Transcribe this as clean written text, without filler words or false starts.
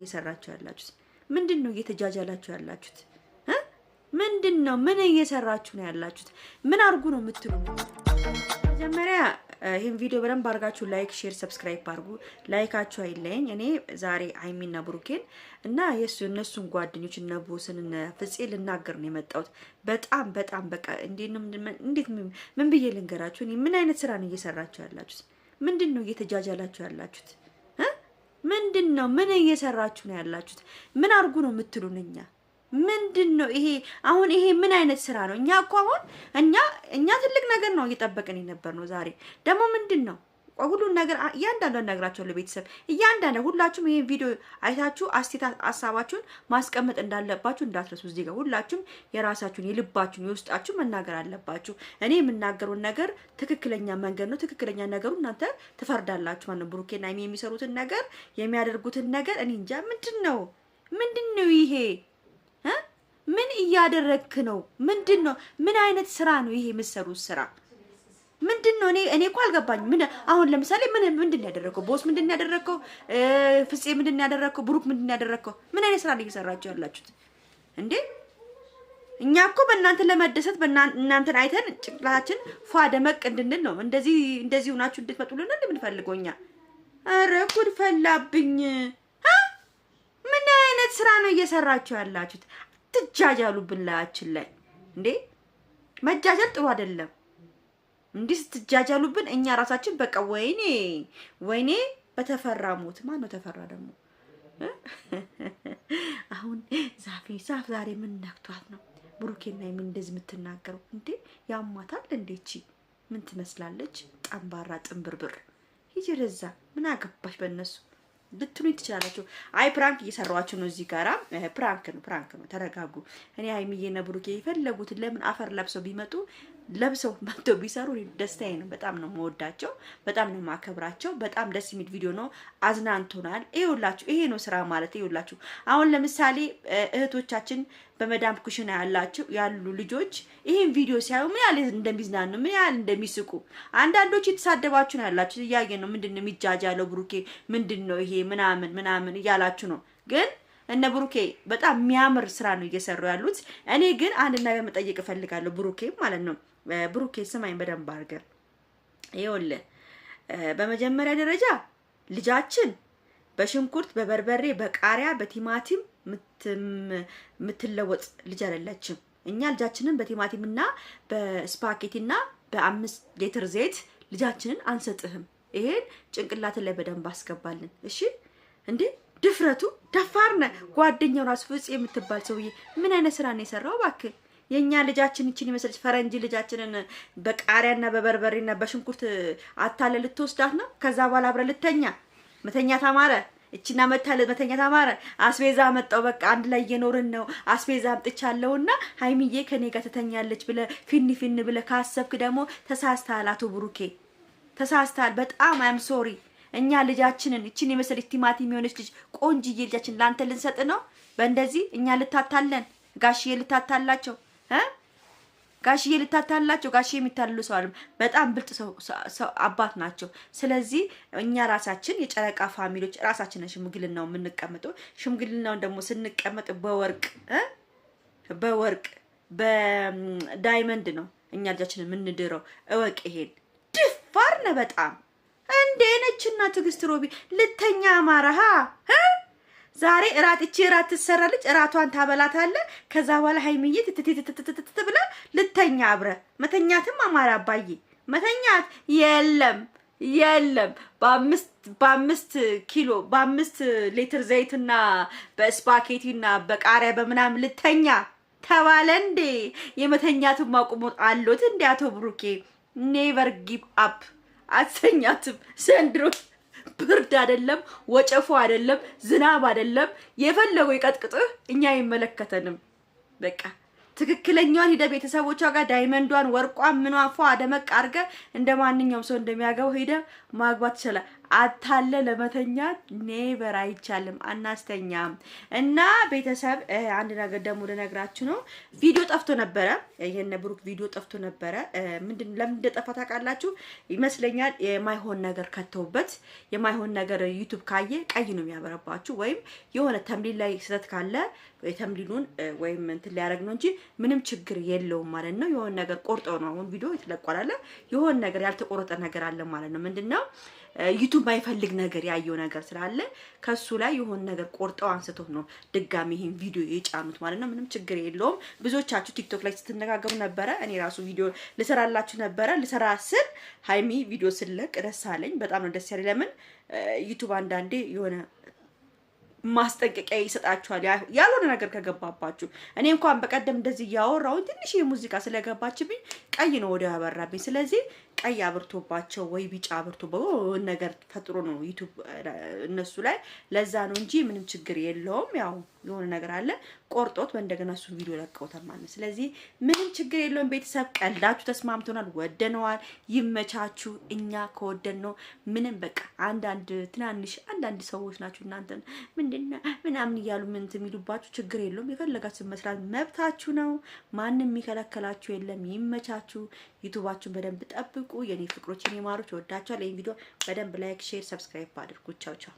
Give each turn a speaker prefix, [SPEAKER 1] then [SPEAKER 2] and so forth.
[SPEAKER 1] እየሰራችሁ ያላችሁት ምንድነው? እየተጃጃላችሁ ያላችሁት ምንድነው? ምን እየሰራችሁ ነው ያላችሁት? ምን አርጉ ነው የምትሉ? መጀመሪያ ይሄን ቪዲዮ በደንብ አርጋችሁ ላይክ፣ ሼር፣ ሰብስክራይብ አርጉ። ላይካችሁ አይለኝ። እኔ ዛሬ ሃይሚና ብሩኬን እና እነሱን ጓደኞች እነ ቦስን እነ ፍፄ ልናገር ነው የመጣሁት። በጣም በቃ እንዴት ምን ብዬ ልንገራችሁ? እኔ ምን አይነት ስራ ነው እየሰራችሁ ያላችሁት? ምንድነው እየተጃጃላችሁ ያላችሁት? ምንድነው? ምን እየሰራችሁ ነው ያላችሁት? ምን አርጉ ነው የምትሉን? ምንድነው ይሄ? አሁን ይሄ ምን አይነት ስራ ነው? እኛ እኮ አሁን እኛ ትልቅ ነገር ነው እየጠበቅን የነበር ነው። ዛሬ ደግሞ ምንድነው ሁሉን ነገር እያንዳንዱን ነግራችኋለሁ። ቤተሰብ ሁላችሁም ይሄን ቪዲዮ አይታችሁ ሀሳባችሁን ማስቀመጥ እንዳለባችሁ እንዳትረሱ። እዚህ ጋር ሁላችሁም የራሳችሁን የልባችሁን የውስጣችሁ መናገር አለባችሁ። እኔ የምናገረውን ነገር ትክክለኛ መንገድ ነው። ትክክለኛ ነገሩ እናንተ ትፈርዳላችሁ ማለት ነው። ብሩኬና ሃይሚ የሚሰሩትን ነገር የሚያደርጉትን ነገር እኔ እንጃ። ምንድነው ይሄ? ምን እያደረክ ነው? ምንድነው? ምን አይነት ስራ ነው ይሄ የምትሰሩት ስራ? ምንድነው? እኔ እኮ አልገባኝም። አሁን ለምሳሌ ምንድነው ያደረከው? ቦስ ምንድነው ያደረከው? ፍፄ ምንድነው ያደረከው? ብሩክ ምንድነው ያደረከው? ምን አይነት ስራ ነው እየሰራችሁ ያላችሁት እንዴ? እኛ እኮ በእናንተ ለመደሰት እናንተን አይተን ጭቅላታችን ፏ ደመቅ እንድንል ነው እንደዚህ ሆናችሁ እንድትመጡልን ነው የምንፈልገው እኛ። ኧረ ጉድ ፈላብኝ። ምን አይነት ስራ ነው እየሰራችሁ ያላችሁት? ትጃጃሉብን ላያችን ላይ እንዴ? መጃጃል ጥሩ አይደለም። እንዲህ ስትጃጃሉብን እኛ ራሳችን በቃ ወይኔ በተፈራ ሞት። ማን ነው ተፈራ ደግሞ? አሁን ዛፍ ዛሬ ምን ነክቷት ነው ብሩኬና ምን እንደዚህ የምትናገረው እንዴ? ያማታል እንዴ? እቺ ምን ትመስላለች? ጠንባራ ጥንብርብር። ሂጂ ረዛ ምን አገባሽ በእነሱ ልትሉኝ ትችላላችሁ። አይ ፕራንክ እየሰራዋችሁ ነው። እዚህ ጋራ ፕራንክ ነው። ተረጋጉ። እኔ ሃይሚዬና ብሩኬ የፈለጉትን ለምን አፈር ለብሰው ቢመጡ ለብሰው መጥተው ቢሰሩ ደስታዬ ነው። በጣም ነው የምወዳቸው፣ በጣም ነው የማከብራቸው። በጣም ደስ የሚል ቪዲዮ ነው። አዝናንቶናል። ይኸውላችሁ ይሄ ነው ስራ ማለት። ይኸውላችሁ አሁን ለምሳሌ እህቶቻችን በመዳም ኩሽና ያሉ ልጆች ይሄን ቪዲዮ ሲያዩ ምን ያህል እንደሚዝናኑ ምን ያህል እንደሚስቁ፣ አንዳንዶች የተሳደባችሁ ነው ያላችሁ። እያየን ነው። ምንድነው የሚጃጃለው ብሩኬ? ምንድነው ይሄ ምናምን እያላችሁ ነው። ግን እነ ብሩኬ በጣም የሚያምር ስራ ነው እየሰሩ ያሉት። እኔ ግን አንድ ነገር መጠየቅ እፈልጋለሁ። ብሩኬ ማለት ነው። ብሩኬ ስማኝ በደንብ አድርገህ ይኸውልህ፣ በመጀመሪያ ደረጃ ልጃችን በሽንኩርት በበርበሬ በቃሪያ በቲማቲም ምትለወጥ ልጅ አይደለችም። እኛ ልጃችንን በቲማቲምና በስፓጌቲና በ5 ሊትር ዘይት ልጃችንን አንሰጥህም። ይሄን ጭንቅላት ላይ በደንብ አስገባልን። እሺ እንዴ ድፍረቱ ደፋርነ ጓደኛው ራስ ፍጽ የምትባል ሰውዬ ምን አይነት ስራ ነው የሰራው? እባክህ የኛ ልጃችን እቺን ይመስልሽ ፈረንጂ ልጃችንን በቃሪያና በበርበሬና በሽንኩርት አታለ ልትወስዳት ነው። ከዛ በኋላ አብረ መተኛ ተማረ። እቺና መተኛ ተማረ። አስቤዛ መጣው። በቃ አንድ ላይ እየኖርን ነው። አስቤዛ አምጥቻለሁና ሃይሚዬ ከኔ ጋር ተተኛለች ብለ ፊን ብለ ካሰብክ ደግሞ ተሳስተሃል። አቶ ብሩኬ ተሳስተሃል። በጣም አም ሶሪ። እኛ ልጃችንን እቺን የመሰለች ቲማቲም የሆነች ልጅ ቆንጅዬ ልጃችን ላንተ ልንሰጥ ነው? በእንደዚህ እኛ ልታታለን? ጋሽዬ ልታታላቸው ጋሽዬ ልታታላቸው? ጋሽዬ የሚታልሉ ሰው አይደለም። በጣም ብልጥ ሰው አባት ናቸው። ስለዚህ እኛ ራሳችን የጨረቃ ፋሚሊዎች ራሳችንን ሽምግልናው የምንቀመጠው ሽምግልናውን ደግሞ ስንቀመጥ በወርቅ በዳይመንድ ነው እኛ ልጃችንን የምንድረው። እወቅ ይሄን። ድፋር ነው በጣም እንዴ ነችና ትግስት ሮቢ ልተኛ አማራሃ ዛሬ እራት ትሰራለች። እራቷን ታበላታለ። ከዛ በኋላ ሃይሚዬ ብላ ልተኛ አብረ መተኛትም አማራ አባዬ መተኛት የለም በ5 ሊትር ዘይትና በስፓጌቲና በቃሪያ በምናም ልተኛ ተባለ እንዴ? የመተኛቱን ማቆም አሎት እንዴ? አቶ ብሩኬ ኔቨር ጊቭ አፕ አትተኛትም ዘንድሮ። ብርድ አይደለም፣ ወጨፎ አይደለም፣ ዝናብ አይደለም። የፈለገው ይቀጥቅጥህ፣ እኛ አይመለከተንም። በቃ ትክክለኛውን ሄደ ቤተሰቦቿ ጋር ዳይመንዷን ወርቋን ምኗን ፏ ደመቅ አድርገ እንደማንኛውም ሰው እንደሚያገባው ሄደ ማግባት ይችላል። አታለ ለመተኛት ኔቨር አይቻልም፣ አናስተኛም። እና ቤተሰብ አንድ ነገር ደግሞ ልነግራችሁ ነው። ቪዲዮ ጠፍቶ ነበረ፣ የነ ብሩክ ቪዲዮ ጠፍቶ ነበረ። ለምን እንደጠፋ ታውቃላችሁ? ይመስለኛል የማይሆን ነገር ከተውበት። የማይሆን ነገር ዩቲዩብ ካየ ቀይ ነው የሚያበረባችሁ፣ ወይም የሆነ ተምሊል ላይ ስህተት ካለ ተምሊሉን ወይም እንትን ሊያደርግ ነው እንጂ ምንም ችግር የለውም ማለት ነው። የሆነ ነገር ቆርጦ ነው አሁን ቪዲዮ የተለቀቀ አለ። የሆነ ነገር ያልተቆረጠ ነገር አለ ማለት ነው። ምንድነው ዩቲዩብ ማይፈልግ ነገር ያየው ነገር ስላለ ከሱ ላይ የሆነ ነገር ቆርጠው አንስቶት ነው ድጋሚ ይሄን ቪዲዮ የጫኑት ማለት ነው። ምንም ችግር የለውም። ብዙዎቻችሁ ቲክቶክ ላይ ስትነጋገሩ ነበረ። እኔ ራሱ ቪዲዮ ልሰራላችሁ ነበረ። ልሰራ ስል ሃይሚ ቪዲዮ ስለቅ ደስ አለኝ። በጣም ነው ደስ ያለኝ። ለምን ዩቲዩብ አንዳንዴ የሆነ ማስጠንቀቂያ ይሰጣችኋል ያልሆነ ነገር ከገባባችሁ። እኔ እንኳን በቀደም እንደዚህ ያወራው ትንሽ የሙዚቃ ስለገባችብኝ ቀይ ነው ወዲያው ያበራብኝ። ስለዚህ ቀይ አብርቶባቸው ወይ ቢጫ አብርቶባቸው ነገር ፈጥሮ ነው ዩቲዩብ እነሱ ላይ ለዛ ነው እንጂ ምንም ችግር የለውም። ያው የሆነ ነገር አለ ቆርጦት በእንደገና እሱ ቪዲዮ ለቀውታል ማለት። ስለዚህ ምንም ችግር የለውም። ቤተሰብ ቀልዳችሁ ተስማምቶናል፣ ወደነዋል። ይመቻችሁ። እኛ ከወደን ነው ምንም በቃ አንዳንድ ትናንሽ አንዳንድ ሰዎች ናችሁ እናንተ ምንድነው ምናምን እያሉ ምን የሚሉባችሁ ችግር የለውም። የፈለጋችሁ መስራት መብታችሁ ነው። ማንም የሚከለከላችሁ የለም። ይመቻችሁ። ዩቲዩባችሁን በደንብ ጠብቁ። የኔ ፍቅሮች፣ የኔ ማሮች ወዳችኋል። ይሄን ቪዲዮ በደንብ ላይክ፣ ሼር፣ ሰብስክራይብ አድርጉ። ቻው ቻው።